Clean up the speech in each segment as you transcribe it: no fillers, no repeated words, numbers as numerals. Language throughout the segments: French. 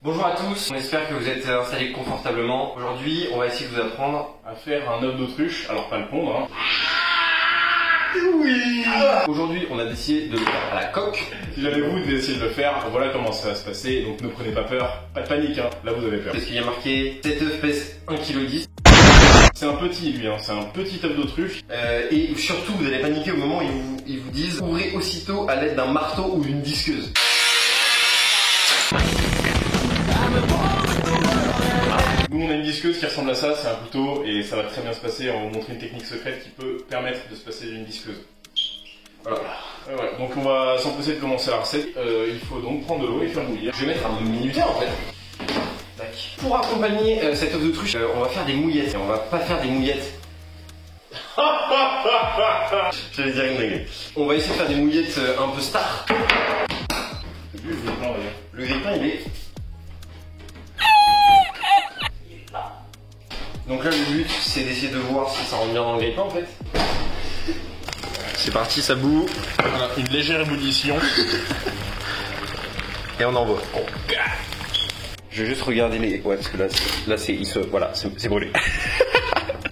Bonjour à tous, on espère que vous êtes installés confortablement. Aujourd'hui, on va essayer de vous apprendre à faire un œuf d'autruche, alors pas le pondre, hein. Oui. Aujourd'hui, on a décidé de le faire à la coque. Si jamais vous décidez de le faire, voilà comment ça va se passer, donc ne prenez pas peur, pas de panique, hein. Là vous avez peur. Parce qu'il y a marqué, cet œuf pèse 1,10 kg. C'est un petit lui, hein. C'est un petit œuf d'autruche. Et surtout, vous allez paniquer au moment où ils vous disent, ouvrez aussitôt à l'aide d'un marteau ou d'une disqueuse. Nous on a une disqueuse qui ressemble à ça, c'est un couteau et ça va très bien se passer. On va vous montrer une technique secrète qui peut permettre de se passer d'une disqueuse. Voilà. Ouais. Donc on va s'empresser de commencer la recette. Il faut donc prendre de l'eau et faire bouillir. Je vais mettre un minuteur en fait. Tac. Pour accompagner cet œuf d'autruche, on va faire des mouillettes. Et on va pas faire des mouillettes. J'allais dire une dinguerie. On va essayer de faire des mouillettes un peu star. Le grille-pain, le grille-pain il est... Donc là le but c'est d'essayer de voir si ça rentre bien dans le grille-pain en fait. C'est parti, ça bout. Voilà, une légère ébullition. Et on envoie. Je vais juste regarder les... Ouais parce que là c'est... Voilà, c'est brûlé.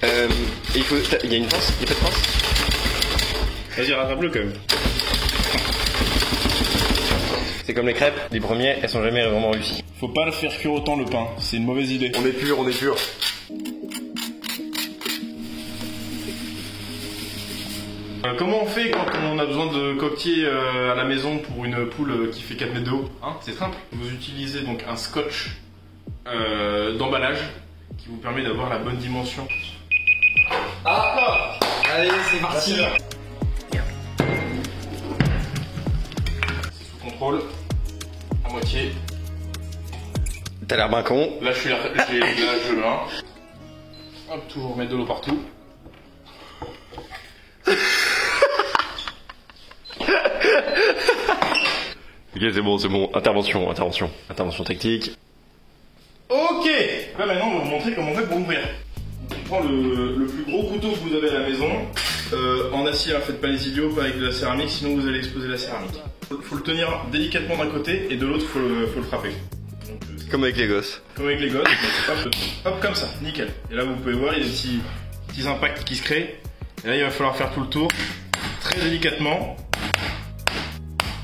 Il y a une pince? Il y a pas de pince? Vas-y, rattrape-le quand même. C'est comme les crêpes, les premiers, elles sont jamais vraiment réussies. Faut pas le faire cuire autant le pain, c'est une mauvaise idée. On est pur, on est pur. Comment on fait quand on a besoin de coquetiers à la maison pour une poule qui fait 4 mètres de haut, hein? C'est simple. Vous utilisez donc un scotch d'emballage qui vous permet d'avoir la bonne dimension. Ah, allez, c'est parti. C'est sous contrôle, à moitié. T'as l'air bien con. Là je hein. Hop, toujours mettre de l'eau partout. Ok, c'est bon. Intervention tactique. Ok. Là maintenant on va vous montrer comment on fait pour ouvrir. On prend le plus gros couteau que vous avez à la maison. En acier, hein, faites pas les idiots, pas avec de la céramique, sinon vous allez exploser la céramique. Faut le tenir délicatement d'un côté et de l'autre faut le frapper. Donc, comme avec les gosses. Comme avec les gosses. Hop, comme ça, nickel. Et là vous pouvez voir, il y a des petits impacts qui se créent. Et là il va falloir faire tout le tour, très délicatement.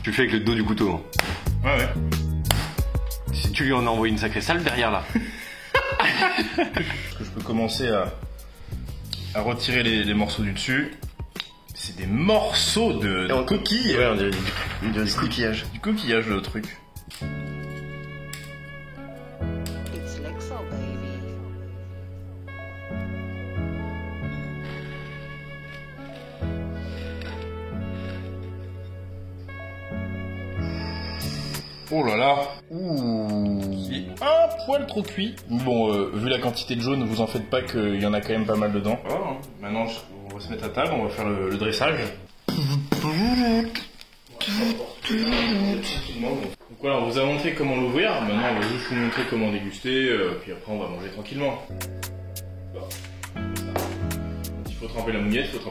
Tu le fais avec le dos du couteau. Ouais. Si tu lui en as envoyé une sacrée salle derrière là. Je peux commencer à retirer les morceaux du dessus. C'est des morceaux de coquilles. Ouais, on dirait du coquillage. Du coquillage le truc. It's Lexo, baby. Oh là là. Ouh. C'est un poil trop cuit. Bon, vu la quantité de jaune, vous en faites pas qu'il y en a quand même pas mal dedans. Voilà, hein. Maintenant, on va se mettre à table, on va faire le dressage. Donc voilà, on vous a montré comment l'ouvrir. Maintenant, on va juste vous montrer comment déguster. Puis après, on va manger tranquillement. Bon. Il faut tremper la mouillette, Bon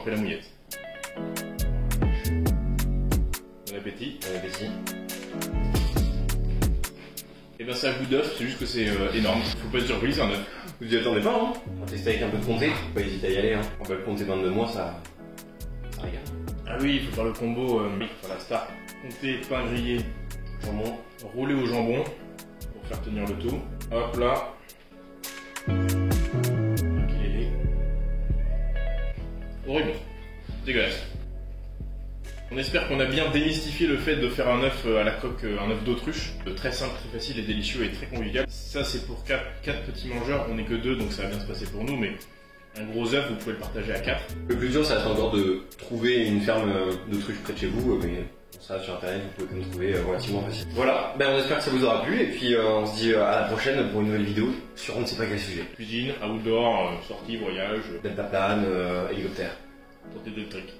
appétit. Bon appétit. Et ben c'est un goût d'œuf, c'est juste que c'est énorme. Faut pas être surpris, c'est un œuf. Vous y attendez pas, hein? On va tester avec un peu de comté, faut pas hésiter à y aller, hein. On va le comté 22 mois, ça régale. Ah oui, il faut faire le combo, voilà, star. Comté, pain grillé, jambon, roulé au jambon, pour faire tenir le tout. Hop là. Horrible. Dégueulasse. On espère qu'on a bien démystifié le fait de faire un œuf à la coque, un œuf d'autruche. Très simple, très facile et délicieux et très convivial. Ça c'est pour 4 petits mangeurs, on n'est que 2 donc ça va bien se passer pour nous, mais un gros œuf vous pouvez le partager à 4. Le plus dur ça va être encore de trouver une ferme d'autruche près de chez vous, mais ça sur internet vous pouvez le trouver relativement facile. Voilà, ben on espère que ça vous aura plu et puis on se dit à la prochaine pour une nouvelle vidéo sur on ne sait pas quel sujet. Cuisine, outdoor, sortie, voyage, Deltaplane, hélicoptère. tenter des trucs.